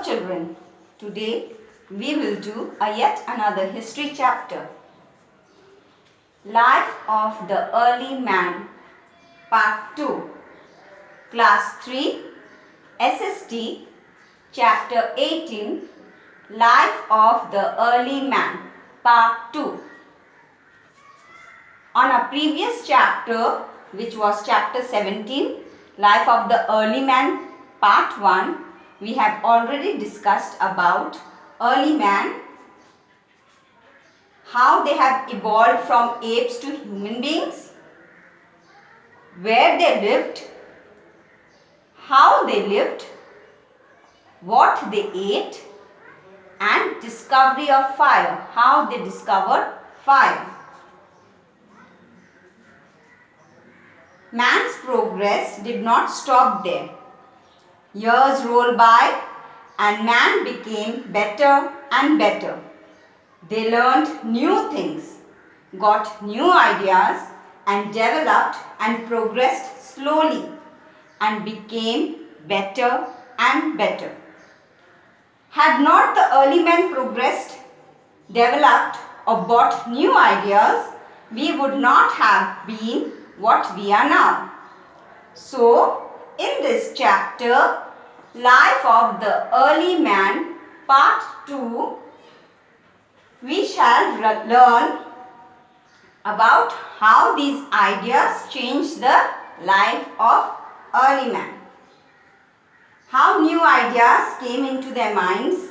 children, today we will do a yet another history chapter. Life of the Early Man, Part 2, Class 3, SST, Chapter 18, Life of the Early Man, Part 2. On a previous chapter, which was Chapter 17, Life of the Early Man, Part 1, we have already discussed about early man, how they have evolved from apes to human beings, where they lived, how they lived, what they ate, and discovery of fire, how they discovered fire. Man's progress did not stop there. Years rolled by and man became better and better. They learned new things, got new ideas and developed and progressed slowly and became better and better. Had not the early men progressed, developed or got new ideas, we would not have been what we are now. So, in this chapter, Life of the Early Man, Part 2, we shall learn about how these ideas changed the life of early man. How new ideas came into their minds,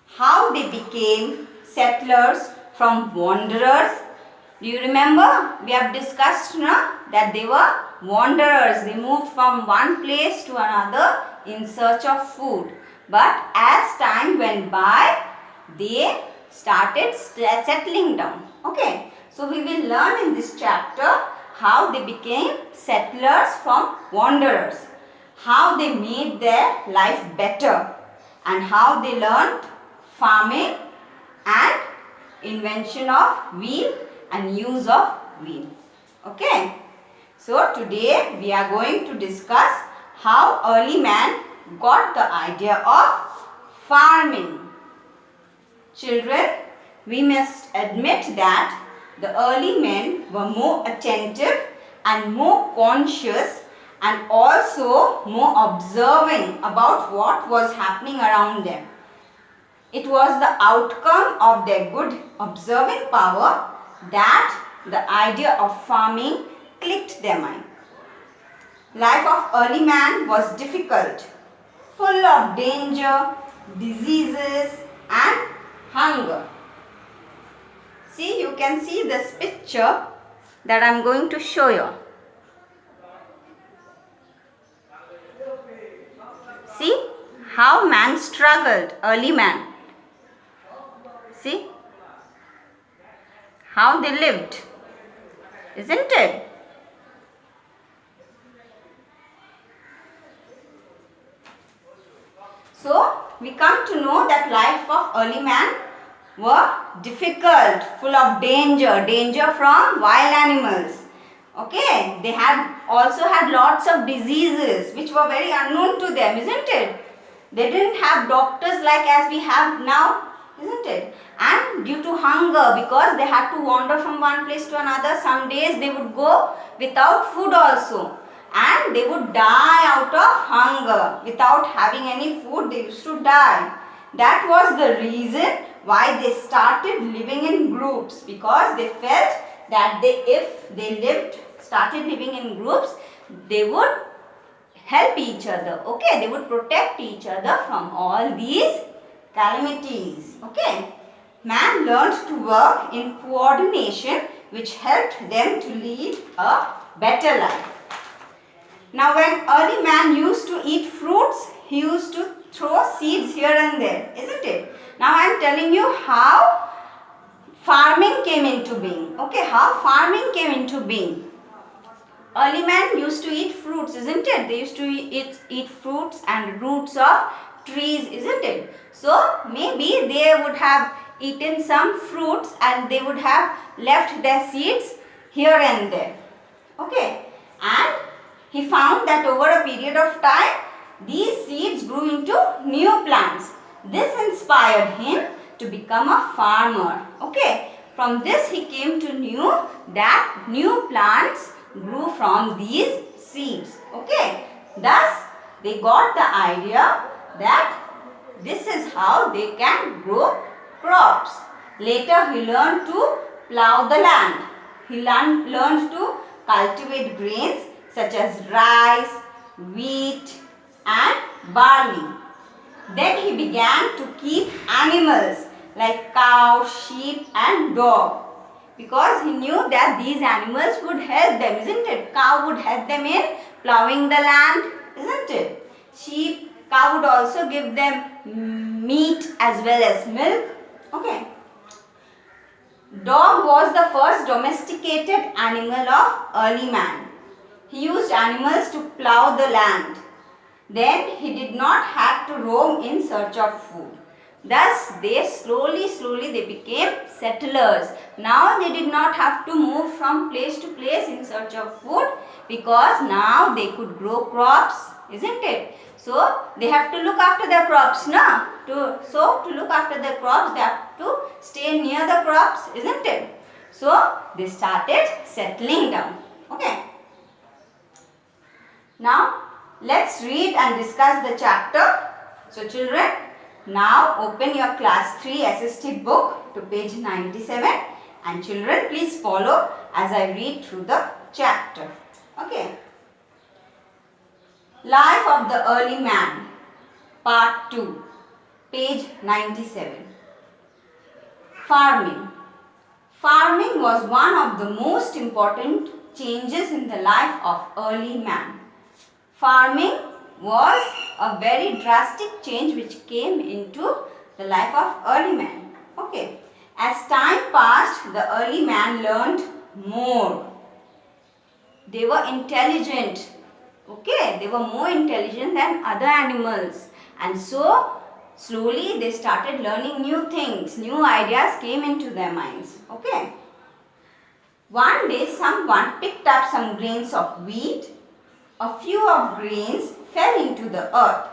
how they became settlers from wanderers. Do you remember? We have discussed that they were wanderers. They moved from one place to another in search of food. But as time went by, they started settling down. Okay. So we will learn in this chapter how they became settlers from wanderers. How they made their life better. And how they learned farming and invention of wheel and use of wheel. Okay. So today we are going to discuss how early man got the idea of farming. Children, we must admit that the early men were more attentive and more conscious and also more observing about what was happening around them. It was the outcome of their good observing power that the idea of farming clicked their mind. Life of early man was difficult, full of danger, diseases and hunger. See, you can see this picture that I am going to show you. See how man struggled, early man. See how they lived, isn't it? So, we come to know that life of early man were difficult, full of danger, danger from wild animals. Okay, they also had lots of diseases which were very unknown to them, isn't it? They didn't have doctors like as we have now, isn't it? And due to hunger, because they had to wander from one place to another, some days they would go without food also. And they would die out of hunger. Without having any food, they used to die. That was the reason why they started living in groups, because they felt that if they started living in groups, they would help each other. Okay, they would protect each other from all these calamities. Okay, man learned to work in coordination, which helped them to lead a better life. Now, when early man used to eat fruits, he used to throw seeds here and there, isn't it? Now, I am telling you how farming came into being. Okay, how farming came into being. Early man used to eat fruits, isn't it? They used to eat fruits and roots of trees, isn't it? So, maybe they would have eaten some fruits and they would have left their seeds here and there. Okay, and he found that over a period of time, these seeds grew into new plants. This inspired him to become a farmer. Okay. From this he came to know that new plants grew from these seeds. Okay. Thus they got the idea that this is how they can grow crops. Later he learned to plow the land. He learned to cultivate grains such as rice, wheat and barley. Then he began to keep animals like cow, sheep and dog, because he knew that these animals would help them, isn't it? Cow would help them in plowing the land, isn't it? Cow would also give them meat as well as milk. Okay. Dog was the first domesticated animal of early man. He used animals to plow the land. Then he did not have to roam in search of food. Thus they slowly they became settlers. Now they did not have to move from place to place in search of food, because now they could grow crops, isn't it? So they have to look after their crops now. To look after their crops, they have to stay near the crops, isn't it? So they started settling down. Okay. Now let's read and discuss the chapter. So children, now open your class 3 assisted book to page 97, and children, please follow as I read through the chapter. Okay. Life of the Early Man, Part 2, page 97. Farming. Farming was one of the most important changes in the life of early man. Farming was a very drastic change which came into the life of early man. Okay. As time passed, the early man learned more. They were intelligent. Okay. They were more intelligent than other animals. And so, slowly they started learning new things. New ideas came into their minds. Okay. One day, someone picked up some grains of wheat. A few of grains fell into the earth.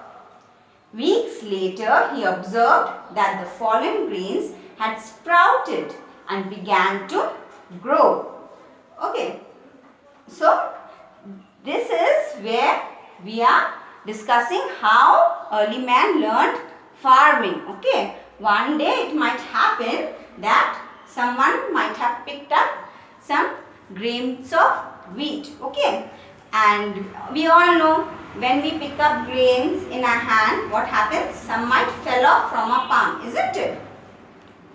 Weeks later, he observed that the fallen grains had sprouted and began to grow. Okay. So, this is where we are discussing how early man learned farming. Okay. One day it might happen that someone might have picked up some grains of wheat. Okay. And we all know, when we pick up grains in our hand, what happens? Some might fell off from our palm, isn't it?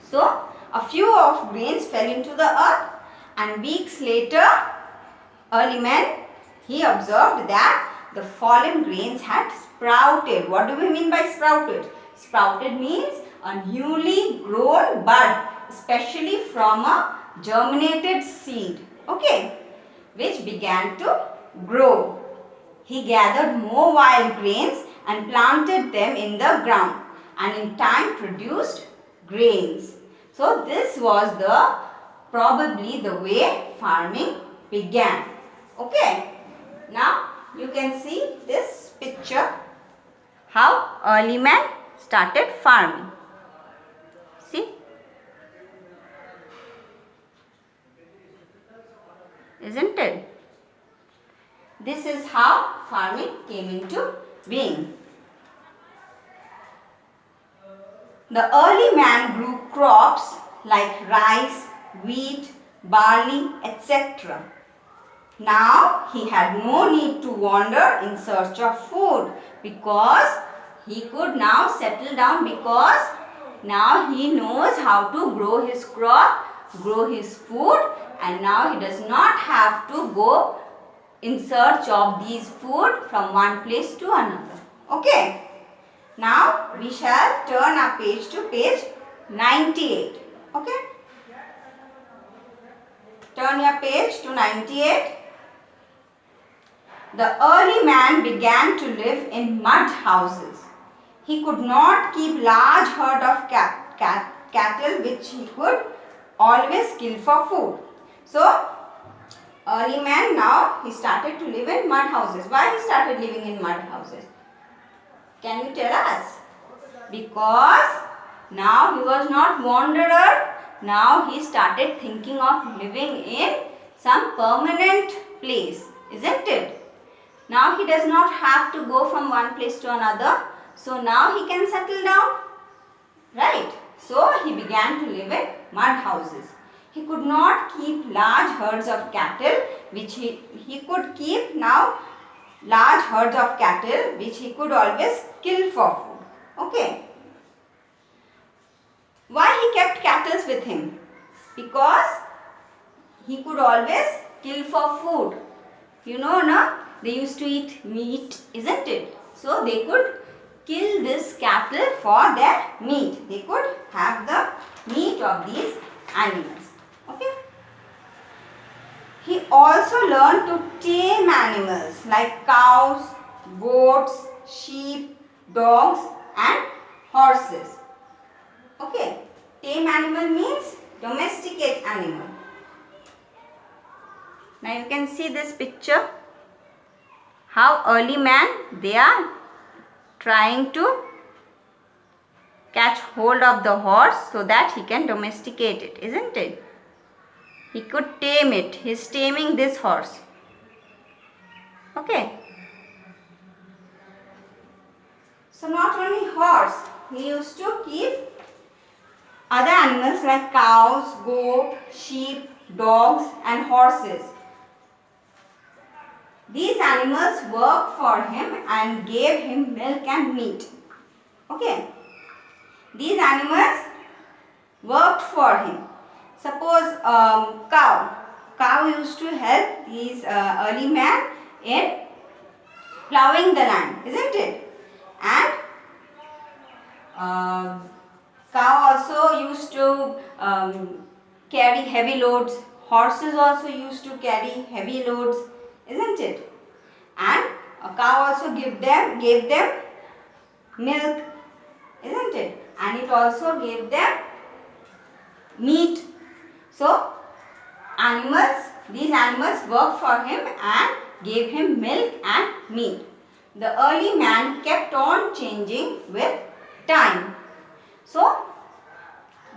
So, a few of grains fell into the earth, and weeks later, early man, he observed that the fallen grains had sprouted. What do we mean by sprouted? Sprouted means a newly grown bud, especially from a germinated seed, okay, which began to grow. He gathered more wild grains and planted them in the ground, and in time produced grains. So this was probably the way farming began. Okay. Now you can see this picture, how early man started farming. See? Isn't it? This is how farming came into being. The early man grew crops like rice, wheat, barley, etc. Now he had no need to wander in search of food, because he could now settle down, because now he knows how to grow his crop, grow his food, and now he does not have to go in search of these food from one place to another. Okay. Now we shall turn our page to page 98. Okay. Turn your page to 98. The early man began to live in mud houses. He could not keep large herd of cattle which he could always kill for food. So, early man, now he started to live in mud houses. Why he started living in mud houses? Can you tell us? Because now he was not wanderer. Now he started thinking of living in some permanent place, isn't it? Now he does not have to go from one place to another. So now he can settle down, right? So he began to live in mud houses. He could not keep large herds of cattle, which he could keep now large herds of cattle, which he could always kill for food. Okay. Why he kept cattle with him? Because he could always kill for food. You know, no? They used to eat meat, isn't it? So they could kill this cattle for their meat. They could have the meat of these animals. Okay. He also learned to tame animals like cows, goats, sheep, dogs and horses. Okay. Tame animal means domesticate animal. Now you can see this picture. How early man, they are trying to catch hold of the horse so that he can domesticate it, isn't it? He could tame it. He is taming this horse. Okay. So not only horse, he used to keep other animals like cows, goat, sheep, dogs and horses. These animals worked for him and gave him milk and meat. Okay. These animals worked for him. Suppose cow used to help these early man in plowing the land, isn't it? And cow also used to carry heavy loads. Horses also used to carry heavy loads, isn't it? And a cow also gave them milk, isn't it? And it also gave them meat. So these animals worked for him and gave him milk and meat. The early man kept on changing with time. So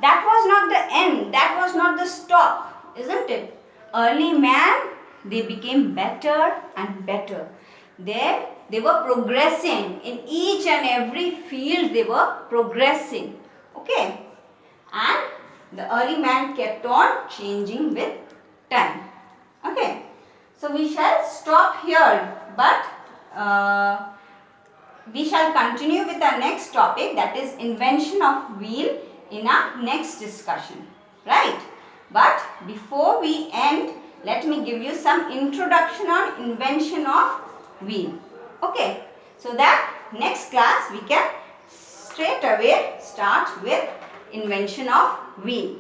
that was not the end, that was not the stop, isn't it? Early man, they became better and better. They were progressing in each and every field. They were progressing. Okay. And the early man kept on changing with time. Okay. So we shall stop here, but we shall continue with our next topic, that is invention of wheel, in our next discussion. Right. But before we end, let me give you some introduction on invention of wheel. Okay. So that next class we can straight away start with invention of wheel.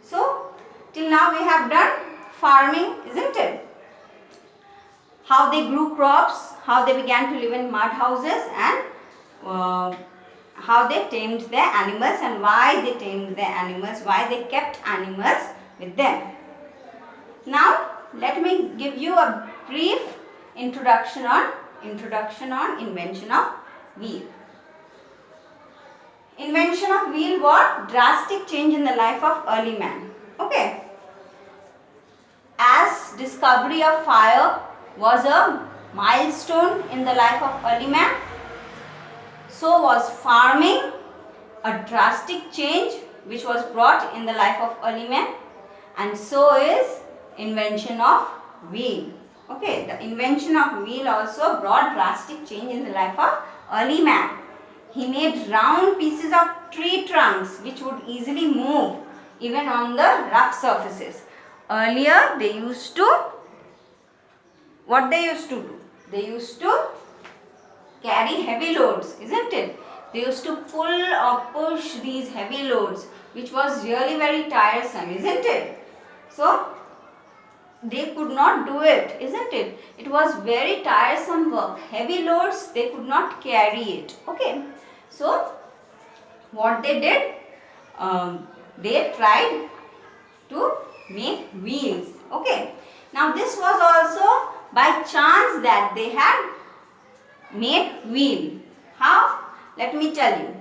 So till now we have done farming, isn't it? How they grew crops, how they began to live in mud houses, and how they tamed their animals and why they tamed their animals, why they kept animals with them. Now let me give you a brief introduction on invention of wheel. Invention of wheel was drastic change in the life of early man. Okay. As discovery of fire was a milestone in the life of early man, so was farming a drastic change which was brought in the life of early man, and so is invention of wheel. Okay, the invention of wheel also brought drastic change in the life of early man. He made round pieces of tree trunks which would easily move even on the rough surfaces. Earlier they used to, what they used to do? They used to carry heavy loads, isn't it? They used to pull or push these heavy loads, which was really very tiresome, isn't it? So they could not do it, isn't it? It was very tiresome work. Heavy loads, they could not carry it. Okay. So what they did, they tried to make wheels. Okay. Now this was also by chance that they had made wheel. How? Let me tell you.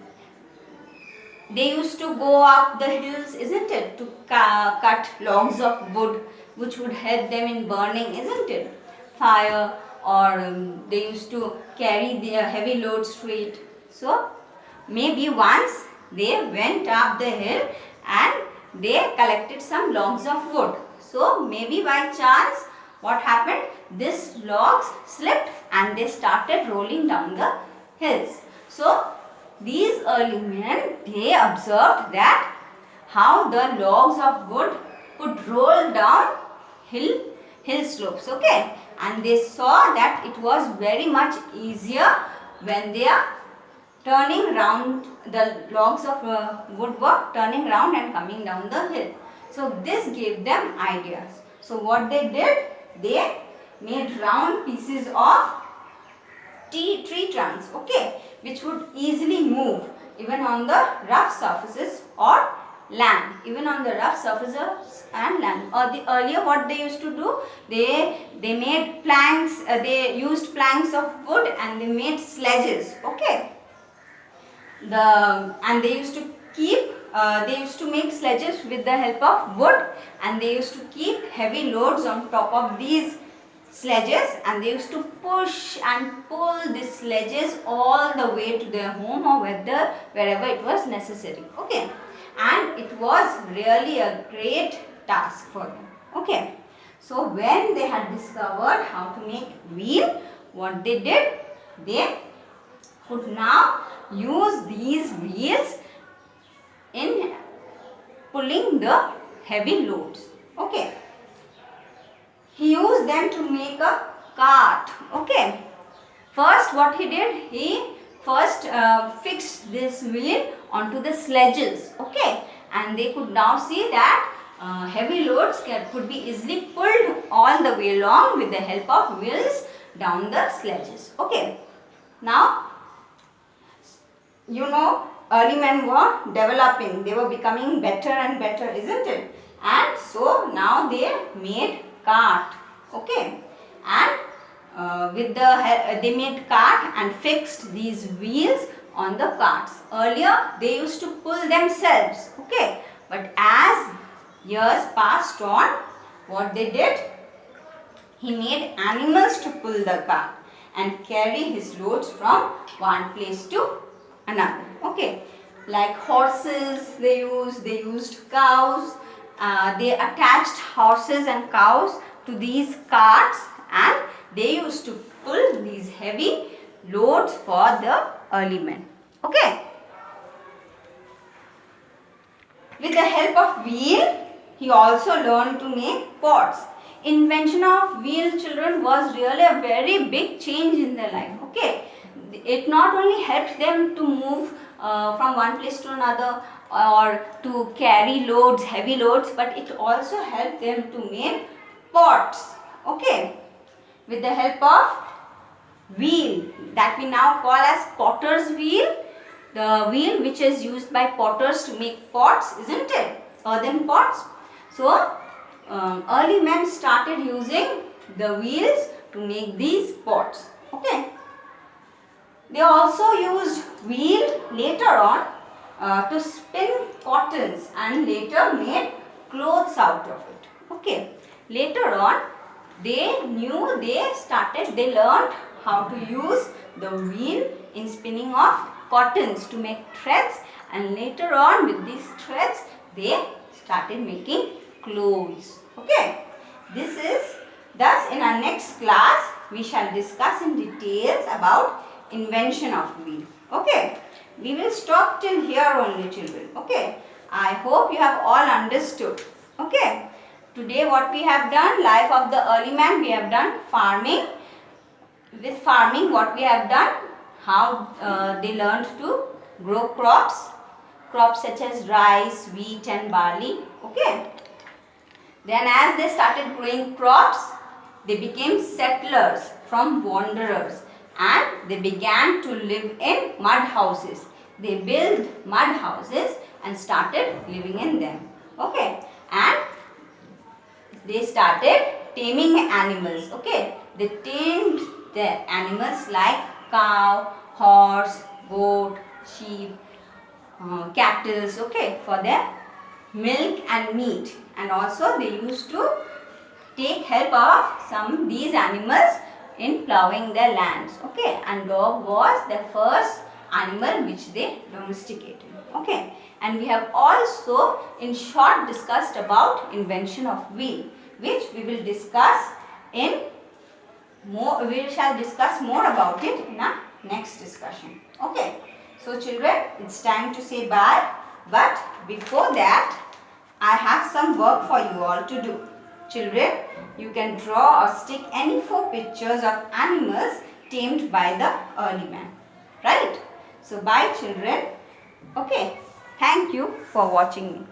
They used to go up the hills, isn't it, to cut logs of wood which would help them in burning, isn't it? Fire, or they used to carry their heavy loads to it. So, maybe once they went up the hill and they collected some logs of wood. So, maybe by chance what happened? These logs slipped and they started rolling down the hills. So, these early men, they observed that how the logs of wood could roll down hill slopes, okay, and they saw that it was very much easier when they are turning round, the logs of wood were turning round and coming down the hill. So this gave them ideas. So what they did, they made round pieces of tree trunks, okay, which would easily move even on the rough surfaces or land, even on the rough surfaces and land. Or earlier what they used to do, they made planks, they used planks of wood and they made sledges, okay. And they used to keep, they used to make sledges with the help of wood, and they used to keep heavy loads on top of these sledges, and they used to push and pull these sledges all the way to their home or wherever it was necessary, okay. And it was really a great task for them, okay. So when they had discovered how to make wheel, what they did, they could now use these wheels in pulling the heavy loads, okay. He used them to make a cart, okay. First what he did, he first fixed this wheel onto the sledges, okay, and they could now see that heavy loads could be easily pulled all the way along with the help of wheels down the sledges, okay. Now, you know, early men were developing, they were becoming better and better, isn't it? And so now they made cart, okay, and they made cart and fixed these wheels on the carts. Earlier they used to pull themselves, okay, but as years passed on, what they did, he made animals to pull the cart and carry his loads from one place to another, okay. Like horses they used cows, they attached horses and cows to these carts, and they used to pull these heavy loads for the early men, okay. With the help of wheel, he also learned to make pots. Invention of wheel, children, was really a very big change in their life, okay. It not only helped them to move from one place to another or to carry loads, heavy loads, but it also helped them to make pots, okay. With the help of wheel that we now call as potter's wheel, the wheel which is used by potters to make pots, isn't it, earthen pots. So early men started using the wheels to make these pots, okay. They also used wheel later on to spin cottons and later made clothes out of it, okay. Later on they learned how to use the wheel in spinning of cottons to make threads, and later on with these threads they started making clothes, okay. This is thus, in our next class we shall discuss in details about invention of wheel, okay. We will stop till here only, children, okay. I hope you have all understood, okay. Today what we have done, life of the early man, we have done farming. With farming what we have done, how they learned to grow crops such as rice, wheat and barley, okay. Then as they started growing crops, they became settlers from wanderers, and they began to live in mud houses. They built mud houses and started living in them, okay. And they started taming animals, okay. They tamed the animals like cow horse, goat, sheep, cattle, okay, for their milk and meat. And also they used to take help of these animals in plowing their lands, okay. And dog was the first animal which they domesticated, okay. And we have also in short discussed about invention of wheel, which we will discuss in more. We shall discuss more about it in our next discussion, okay. So children, it's time to say bye, but before that I have some work for you all to do. Children, you can draw or stick any 4 pictures of animals tamed by the early man, right? So bye children, okay. Thank you for watching me.